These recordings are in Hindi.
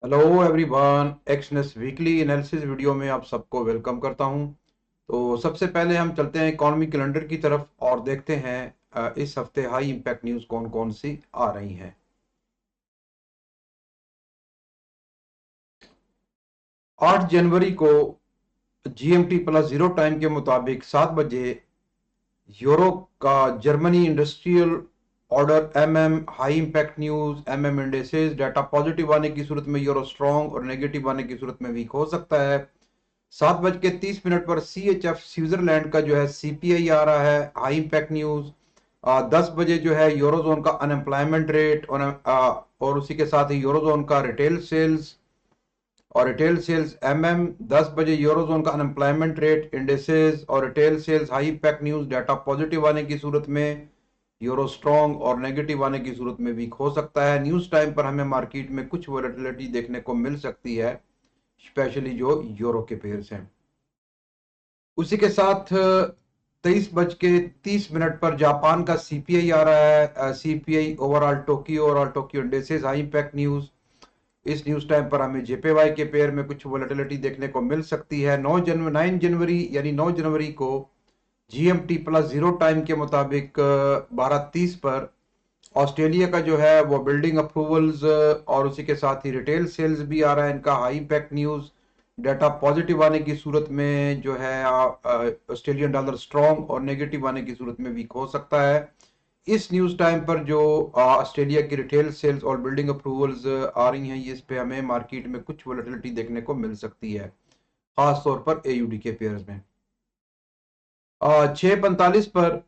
Hello everyone, Exness weekly analysis video में आप सबको वेलकम करता हूं। तो सबसे पहले हम चलते हैं इकोनॉमी कैलेंडर की तरफ और देखते हैं इस हफ्ते हाई इंपैक्ट न्यूज़ कौन कौन सी आ रही हैं। 8 जनवरी को जीएमटी प्लस जीरो टाइम के मुताबिक 7 बजे यूरो का Germany industrial order MM high impact news MM indices data positive आने की सूरत में यूरो स्ट्रॉन्ग और नेगेटिव आने की सूरत में वीक हो सकता है। 7:30 पर CHF स्विट्जरलैंड का जो है सीपीआई आ रहा है हाई इंपैक्ट न्यूज। 10 बजे जो है यूरोजोन का अनएम्प्लॉयमेंट रेट और उसी के साथ ही यूरोजोन का रिटेल सेल्स एमएम। 10 बजे यूरोजोन का अनएम्प्लॉयमेंट रेट इंडेसेस और retail sales high impact news data positive आने की सूरत में यूरो स्ट्रॉन्ग और नेगेटिव आने की सूरत में वीक हो सकता है। न्यूज टाइम पर हमें मार्केट में कुछ वोलेटिलिटी देखने को मिल सकती है, स्पेशली जो यूरो के पेयर्स हैं। उसी के साथ 23:30 पर जापान का सीपीआई आ रहा है। CPI overall Tokyo indexes high impact news. इस न्यूज टाइम पर हमें जेपीवाई के पेयर में कुछ वोलेटिलिटी देखने को मिल सकती है। 9 जनवरी को जीएमटी प्लस जीरो टाइम के मुताबिक 12:30 पर ऑस्ट्रेलिया का जो है वो बिल्डिंग अप्रूवल्स और उसी के साथ ही रिटेल सेल्स भी आ रहा है इनका high impact news. Data positive आने की सूरत में जो है ऑस्ट्रेलियन डॉलर स्ट्रॉन्ग और नेगेटिव आने की सूरत में वीक हो सकता है। इस न्यूज टाइम पर जो ऑस्ट्रेलिया की रिटेल सेल्स और बिल्डिंग अप्रूवल्स आ रही हैं, इस पे हमें मार्केट में कुछ वोलेटिलिटी देखने को मिल सकती है, खास तौर पर एयूडी के पेयर्स में। 6:45 पर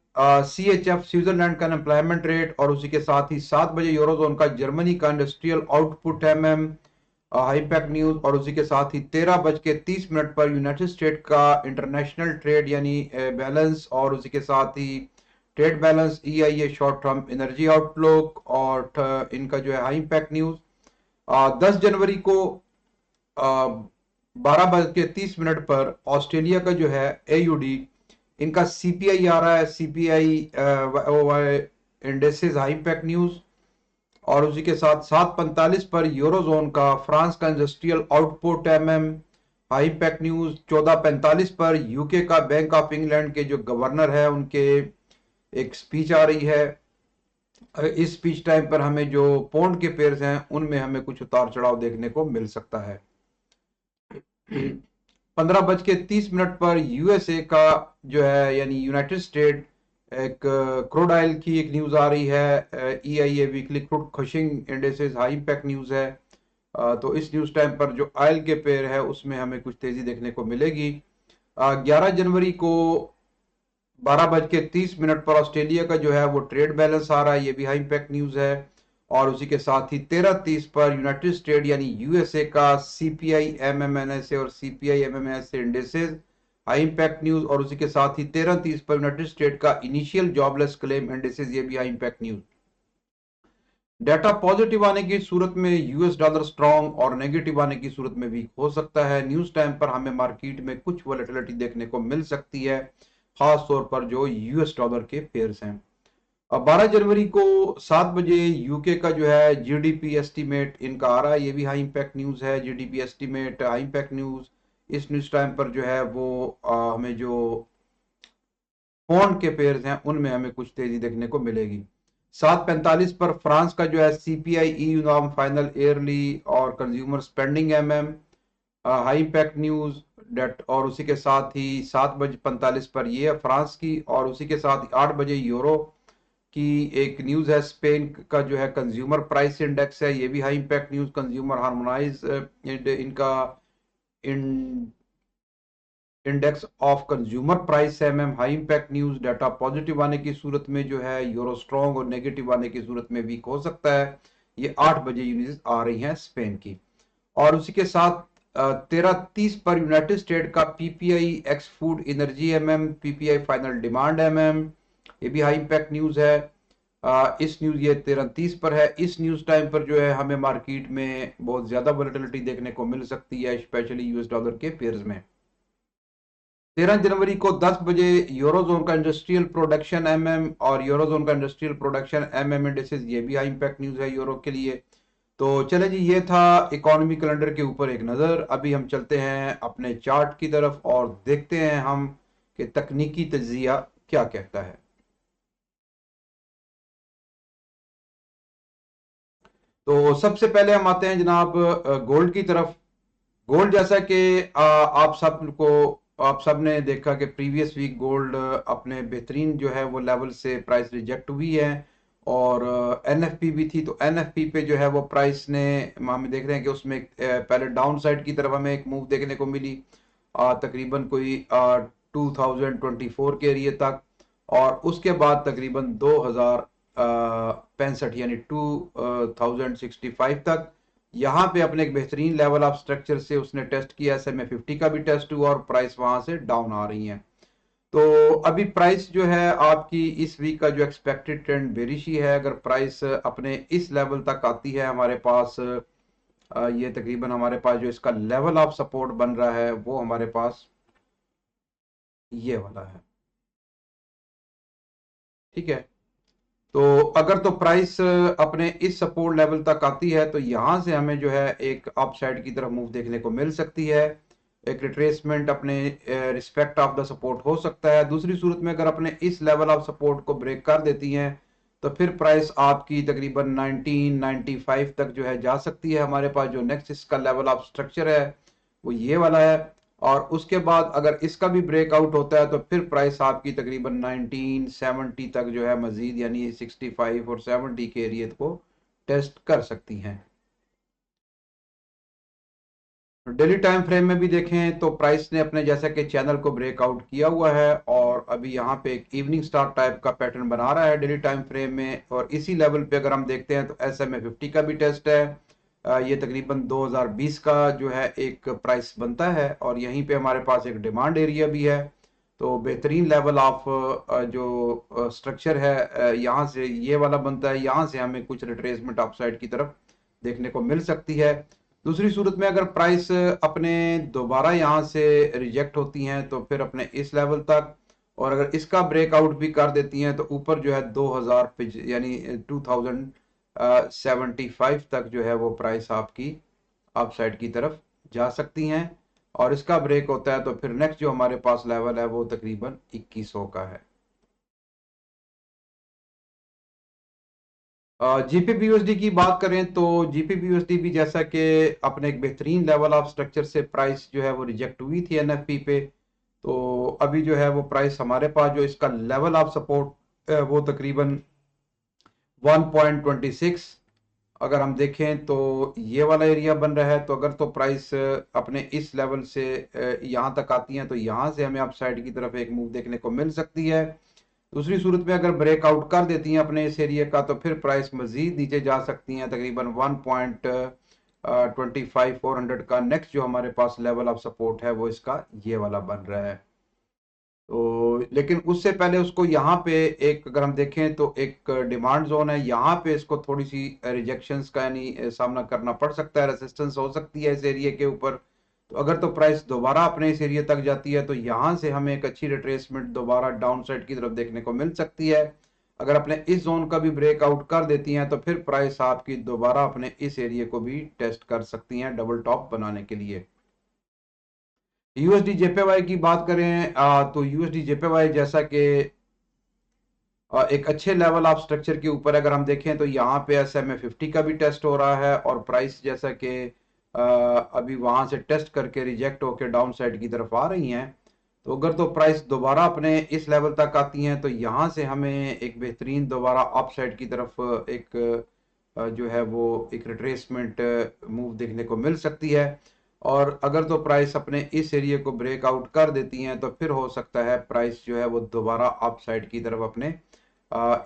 CHF स्विट्जरलैंड का एम्प्लॉयमेंट रेट और उसी के साथ ही 7 बजे यूरोजोन का जर्मनी का इंडस्ट्रियल आउटपुट एमएम हाई पैक न्यूज और उसी के साथ ही 13:30 पर यूनाइटेड स्टेट का इंटरनेशनल ट्रेड यानी बैलेंस और उसी के साथ ही trade balance EIA short term energy outlook और इनका जो है हाई पैक न्यूज। 10 जनवरी को 12:30 पर ऑस्ट्रेलिया का जो है AUD इनका सीपीआई आ रहा है। CPI indexes high pack news और उसी के साथ 7:45 पर यूरोजोन का फ्रांस का इंडस्ट्रियल आउटपुट एमएम हाई पैक न्यूज। 14:45 पर यूके का बैंक ऑफ इंग्लैंड के जो गवर्नर है उनके एक स्पीच आ रही है। इस स्पीच टाइम पर हमें जो पौंड के पेयर्स हैं उनमें हमें कुछ उतार चढ़ाव देखने को मिल सकता है। 15:30 पर यूएसए का जो है यानी यूनाइटेड स्टेट एक क्रूड ऑयल की एक न्यूज आ रही है। EIA weekly crude Cushing indexes high impact news है। तो इस न्यूज टाइम पर जो ऑयल के पेयर है उसमें हमें कुछ तेजी देखने को मिलेगी। 11 जनवरी को 12:30 पर ऑस्ट्रेलिया का जो है वो ट्रेड बैलेंस आ रहा है, ये भी हाई इंपैक्ट न्यूज है। और उसी के साथ ही 13:30 पर यूनाइटेड स्टेट यानी यूएसए का सीपीआई एमएमएनएसए और CPI MMNSA indexes high impact news और उसी के साथ ही 13:30 पर यूनाइटेड स्टेट का इनिशियल जॉबलेस क्लेम इंडेक्सेस, ये भी high impact news. Data positive आने की सूरत में यूएस डॉलर स्ट्रॉन्ग और नेगेटिव आने की सूरत में वीक हो सकता है। न्यूज टाइम पर हमें मार्केट में कुछ वोलेटिलिटी देखने को मिल सकती है, खास तौर पर जो यूएस डॉलर के पेयर्स हैं। अब 12 जनवरी को 7 बजे यूके का जो है जीडीपी एस्टीमेट इनका आ रहा है, ये भी हाई इंपैक्ट न्यूज है। GDP estimate high impact news. इस न्यूज टाइम पर जो है वो हमें जो पौंड के पेयर्स हैं उनमें हमें कुछ तेजी देखने को मिलेगी। 7:45 पर फ्रांस का जो है CPI EU norm final yearly और consumer spending MM high impact news date और उसी के साथ ही 7:45 पर ये है फ्रांस की और उसी के साथ 8 बजे यूरो की एक न्यूज है। स्पेन का जो है कंज्यूमर प्राइस इंडेक्स है, ये भी high impact news. Consumer harmonise इनका इंडेक्स ऑफ कंज्यूमर प्राइस है ma'am high impact news. Data positive आने की सूरत में जो है यूरो स्ट्रॉन्ग और नेगेटिव आने की सूरत में वीक हो सकता है। ये 8 बजे न्यूज आ रही है स्पेन की। और उसी के साथ 13:30 पर यूनाइटेड स्टेट का PPI x food energy MM PPI final demand MM, ये भी हाई इंपैक्ट न्यूज है। इस न्यूज ये 13:30 पर है। इस न्यूज टाइम पर जो है हमें मार्केट में बहुत ज्यादा वोलेटिलिटी देखने को मिल सकती है, स्पेशली यूएस डॉलर के पेयर्स में। 13 जनवरी को 10 बजे यूरोजोन का इंडस्ट्रियल प्रोडक्शन एमएम और यूरोजोन का इंडस्ट्रियल प्रोडक्शन एमएम इंडेक्सेस, ये भी हाई इंपैक्ट न्यूज है यूरो के लिए। तो चले जी, ये था इकोनॉमी कैलेंडर के ऊपर एक नज़र। अभी हम चलते हैं अपने चार्ट की तरफ और देखते हैं हम कि तकनीकी तज्जिया क्या कहता है। तो सबसे पहले हम आते हैं जनाब गोल्ड की तरफ। गोल्ड जैसा कि आप सब ने देखा कि प्रीवियस वीक गोल्ड अपने बेहतरीन जो है वो लेवल से प्राइस रिजेक्ट हुई है और एनएफपी भी थी। तो एनएफपी पे जो है वो प्राइस ने, हम देख रहे हैं कि उसमें पहले डाउन साइड की तरफ हमें एक मूव देखने को मिली तकरीबन कोई 2024 के एरिए तक, और उसके बाद तकरीबन 2065 यानी 2065 तक यहाँ पे अपने एक बेहतरीन लेवल ऑफ स्ट्रक्चर से उसने टेस्ट किया। SMA 50 का भी टेस्ट हुआ और प्राइस वहां से डाउन आ रही है। तो अभी प्राइस जो है आपकी इस वीक का जो एक्सपेक्टेड ट्रेंड बेरिश ही है। अगर प्राइस अपने इस लेवल तक आती है हमारे पास, ये तकरीबन हमारे पास जो इसका लेवल ऑफ सपोर्ट बन रहा है वो हमारे पास ये वाला है। ठीक है, तो अगर तो प्राइस अपने इस सपोर्ट लेवल तक आती है तो यहां से हमें जो है एक अपसाइड की तरफ मूव देखने को मिल सकती है। एक रिट्रेसमेंट अपने रिस्पेक्ट ऑफ द सपोर्ट हो सकता है। दूसरी सूरत में अगर अपने इस लेवल ऑफ सपोर्ट को ब्रेक कर देती हैं तो फिर प्राइस आपकी तकरीबन 1995 तक जो है जा सकती है। हमारे पास जो नेक्स्ट इसका लेवल ऑफ स्ट्रक्चर है वो ये वाला है, और उसके बाद अगर इसका भी ब्रेकआउट होता है तो फिर प्राइस आपकी तकरीबन 1970 तक जो है मजीद, यानी 65 और 70 के एरिया को टेस्ट कर सकती हैं। डेली टाइम फ्रेम में भी देखें तो प्राइस ने अपने जैसा कि चैनल को ब्रेकआउट किया हुआ है और अभी यहाँ पे एक इवनिंग स्टार टाइप का पैटर्न बना रहा है डेली टाइम फ्रेम में। और इसी लेवल पे अगर हम देखते हैं तो SMA 50 का भी टेस्ट है। ये तकरीबन 2020 का जो है एक प्राइस बनता है और यहीं पे हमारे पास एक डिमांड एरिया भी है। तो बेहतरीन लेवल ऑफ जो स्ट्रक्चर है यहाँ से ये वाला बनता है। यहाँ से हमें कुछ रिट्रेसमेंट अपसाइड की तरफ देखने को मिल सकती है। दूसरी सूरत में अगर प्राइस अपने दोबारा यहाँ से रिजेक्ट होती हैं तो फिर अपने इस लेवल तक, और अगर इसका ब्रेकआउट भी कर देती हैं तो ऊपर जो है 2000 यानी 2075 तक जो है वो प्राइस आपकी अपसाइड की तरफ जा सकती हैं। और इसका ब्रेक होता है तो फिर नेक्स्ट जो हमारे पास लेवल है वो तकरीबन 2100 का है। जीपीपीयूएसडी की बात करें तो जीपीपीयूएसडी भी जैसा कि अपने एक बेहतरीन लेवल ऑफ स्ट्रक्चर से प्राइस जो है वो रिजेक्ट हुई थी एनएफपी पे। तो अभी जो है वो प्राइस हमारे पास जो इसका लेवल ऑफ सपोर्ट वो तकरीबन 1.26, अगर हम देखें तो ये वाला एरिया बन रहा है। तो अगर तो प्राइस अपने इस लेवल से यहाँ तक आती हैं तो यहाँ से हमें अपसाइड की तरफ एक मूव देखने को मिल सकती है। दूसरी सूरत में अगर ब्रेकआउट कर देती हैं अपने इस एरिया का तो फिर प्राइस मजीद नीचे जा सकती हैं। तकरीबन 1.25 400 का नेक्स्ट जो हमारे पास लेवल ऑफ सपोर्ट है वो इसका ये वाला बन रहा है। तो लेकिन उससे पहले उसको यहाँ पे एक, अगर हम देखें तो एक डिमांड जोन है, यहाँ पे इसको थोड़ी सी रिजेक्शंस का यानी सामना करना पड़ सकता है, रेसिस्टेंस हो सकती है इस एरिया के ऊपर। तो अगर तो प्राइस दोबारा अपने इस एरिया तक जाती है तो यहाँ से हमें एक अच्छी रिट्रेसमेंट दोबारा डाउन साइड की तरफ देखने को मिल सकती है। अगर अपने इस जोन का भी ब्रेकआउट कर देती हैं तो फिर प्राइस आपकी दोबारा अपने इस एरिया को भी टेस्ट कर सकती हैं डबल टॉप बनाने के लिए। यूएसडी जेपीवाई की बात करें तो यूएसडी जेपीवाई जैसा कि एक अच्छे लेवल ऑफ स्ट्रक्चर के ऊपर अगर हम देखें तो यहाँ पे SMA 50 का भी टेस्ट हो रहा है और प्राइस जैसा कि अभी वहां से टेस्ट करके रिजेक्ट होकर डाउन साइड की तरफ आ रही हैं। तो अगर तो प्राइस दोबारा अपने इस लेवल तक आती हैं तो यहाँ से हमें एक बेहतरीन दोबारा अप साइड की तरफ एक जो है वो एक रिट्रेसमेंट मूव देखने को मिल सकती है। और अगर तो प्राइस अपने इस एरिया को ब्रेकआउट कर देती हैं तो फिर हो सकता है प्राइस जो है वो दोबारा अप साइड की तरफ अपने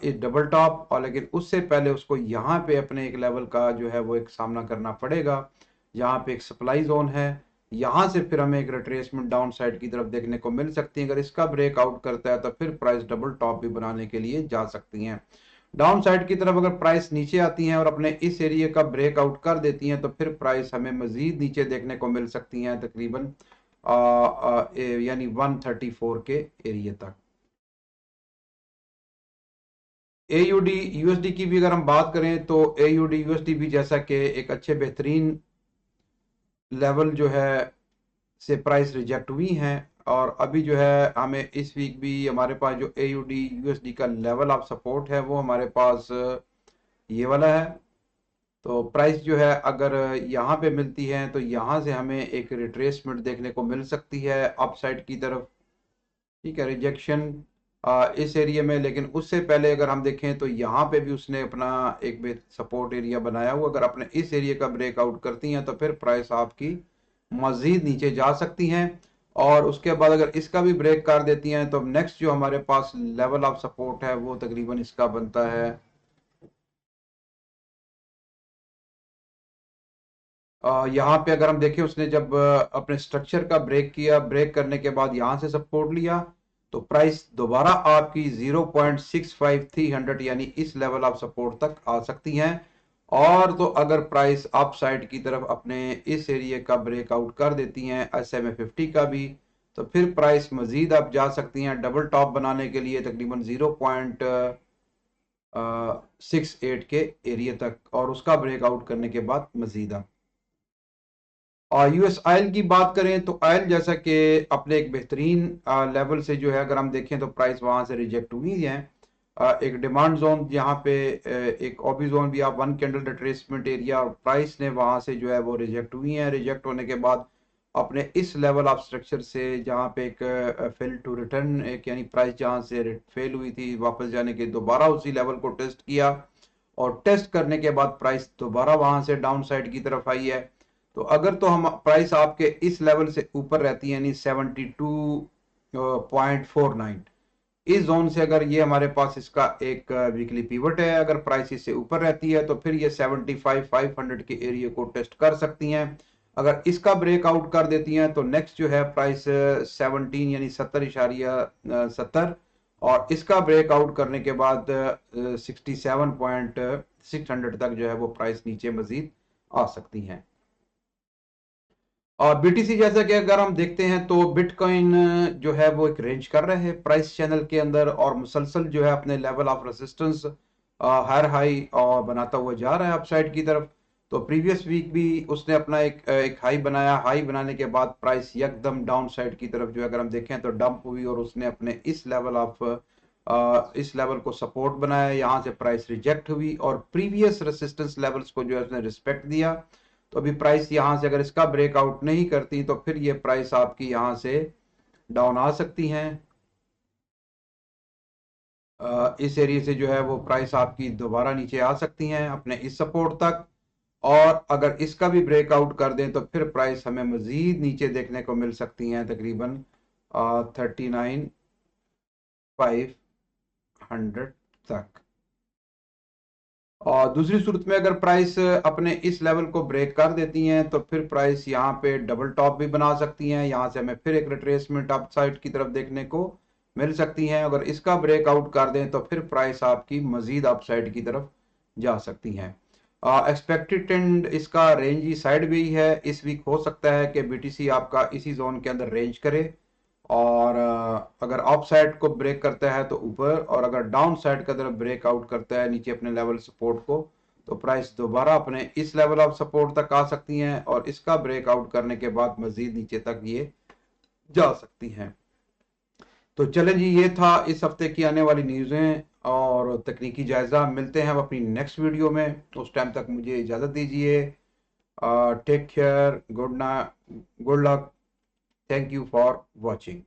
इस डबल टॉप, और लेकिन उससे पहले उसको यहाँ पे अपने एक लेवल का जो है वो एक सामना करना पड़ेगा। यहाँ पे एक सप्लाई जोन है, यहाँ से फिर हमें एक रिट्रेसमेंट डाउन साइड की तरफ देखने को मिल सकती है। अगर इसका ब्रेकआउट करता है तो फिर प्राइस डबल टॉप भी बनाने के लिए जा सकती हैं। डाउन साइड की तरफ अगर प्राइस नीचे आती हैं और अपने इस एरिया का ब्रेकआउट कर देती हैं तो फिर प्राइस हमें मजीद नीचे देखने को मिल सकती हैं तकरीबन यानी 134 के एरिया तक। AUD USD की भी अगर हम बात करें तो AUD USD भी जैसा कि एक अच्छे बेहतरीन लेवल जो है से प्राइस रिजेक्ट हुई हैं, और अभी जो है हमें इस वीक भी हमारे पास जो AUD USD का लेवल ऑफ सपोर्ट है वो हमारे पास ये वाला है। तो प्राइस जो है अगर यहाँ पे मिलती है तो यहाँ से हमें एक रिट्रेसमेंट देखने को मिल सकती है अपसाइड की तरफ। ठीक है, रिजेक्शन इस एरिया में, लेकिन उससे पहले अगर हम देखें तो यहाँ पे भी उसने अपना एक सपोर्ट एरिया बनाया हुआ, अगर अपने इस एरिया का ब्रेकआउट करती हैं तो फिर प्राइस आपकी मजीद नीचे जा सकती हैं। और उसके बाद अगर इसका भी ब्रेक कर देती हैं तो नेक्स्ट जो हमारे पास लेवल ऑफ सपोर्ट है वो तकरीबन इसका बनता है यहाँ पे अगर हम देखें उसने जब अपने स्ट्रक्चर का ब्रेक किया, ब्रेक करने के बाद यहाँ से सपोर्ट लिया तो प्राइस दोबारा आपकी 0.65300 यानी इस लेवल ऑफ सपोर्ट तक आ सकती हैं। और तो अगर प्राइस अप साइड की तरफ अपने इस एरिया का ब्रेकआउट कर देती हैं SMA 50 का भी, तो फिर प्राइस मजीद आप जा सकती हैं डबल टॉप बनाने के लिए तकरीबन 0.68 के एरिया तक, और उसका ब्रेकआउट करने के बाद मजीद आप। और US ऑयल की बात करें तो ऑयल जैसा कि अपने एक बेहतरीन लेवल से जो है अगर हम देखें तो प्राइस वहां से रिजेक्ट हुई है। एक डिमांड जोन यहाँ पे एक ऑबी जोन भी आप 1 कैंडल रिट्रेसमेंट एरिया, प्राइस ने वहां से जो है वो रिजेक्ट हुई है। रिजेक्ट होने के बाद अपने इस लेवल ऑफ स्ट्रक्चर से जहाँ पे एक फेल टू रिटर्न, एक यानी प्राइस जहाँ से फेल हुई थी वापस जाने के, दोबारा उसी लेवल को टेस्ट किया, और टेस्ट करने के बाद प्राइस दोबारा वहां से डाउन साइड की तरफ आई है। तो अगर तो हम प्राइस आपके इस लेवल से ऊपर रहती है यानी 72.49, इस जोन से अगर ये हमारे पास इसका एक वीकली पिवट है, अगर प्राइस इससे ऊपर रहती है तो फिर ये 75,500 के एरिया को टेस्ट कर सकती हैं। अगर इसका ब्रेकआउट कर देती हैं तो नेक्स्ट जो है प्राइस 17 यानी 70.70, और इसका ब्रेकआउट करने के बाद 67.600 तक जो है वो प्राइस नीचे मजीद आ सकती हैं। और BTC जैसा कि अगर हम देखते हैं तो बिटकॉइन जो है वो एक रेंज कर रहे हैं प्राइस चैनल के अंदर, और मुसलसल जो है अपने level of resistance higher high और बनाता हुआ जा रहा है अपसाइड की तरफ। तो प्रीवियस वीक भी उसने अपना एक हाई बनाया, हाई बनाने के बाद प्राइस एकदम डाउन साइड की तरफ जो है अगर हम देखें तो डंप हुई, और उसने अपने इस लेवल को सपोर्ट बनाया, यहाँ से प्राइस रिजेक्ट हुई और प्रीवियस रेसिस्टेंस लेवल्स को जो है उसने रिस्पेक्ट दिया। तो अभी प्राइस यहां से अगर इसका ब्रेकआउट नहीं करती तो फिर ये प्राइस आपकी यहां से डाउन आ सकती हैं। इस एरिया से जो है वो प्राइस आपकी दोबारा नीचे आ सकती हैं अपने इस सपोर्ट तक, और अगर इसका भी ब्रेकआउट कर दें तो फिर प्राइस हमें मजीद नीचे देखने को मिल सकती हैं तकरीबन 39,500 तक। और दूसरी सूरत में अगर प्राइस अपने इस लेवल को ब्रेक कर देती हैं तो फिर प्राइस यहाँ पे डबल टॉप भी बना सकती हैं, यहाँ से हमें फिर एक रिट्रेसमेंट अपसाइड की तरफ देखने को मिल सकती हैं। अगर इसका ब्रेकआउट कर दें तो फिर प्राइस आपकी मजीद अपसाइड की तरफ जा सकती हैं। एक्सपेक्टेड ट्रेंड इसका रेंज ही साइड भी है, इस वीक हो सकता है कि BTC आपका इसी जोन के अंदर रेंज करे, और अगर अप साइड को ब्रेक करता है तो ऊपर, और अगर डाउन साइड का तरफ ब्रेकआउट करता है नीचे अपने लेवल सपोर्ट को, तो प्राइस दोबारा अपने इस लेवल ऑफ सपोर्ट तक आ सकती हैं, और इसका ब्रेकआउट करने के बाद मजीद नीचे तक ये जा सकती हैं। तो चलें जी, ये था इस हफ्ते की आने वाली न्यूज़ें और तकनीकी जायजा। मिलते हैं हम अपनी नेक्स्ट वीडियो में, उस टाइम तक मुझे इजाज़त दीजिए। Take care, good luck, thank you for watching.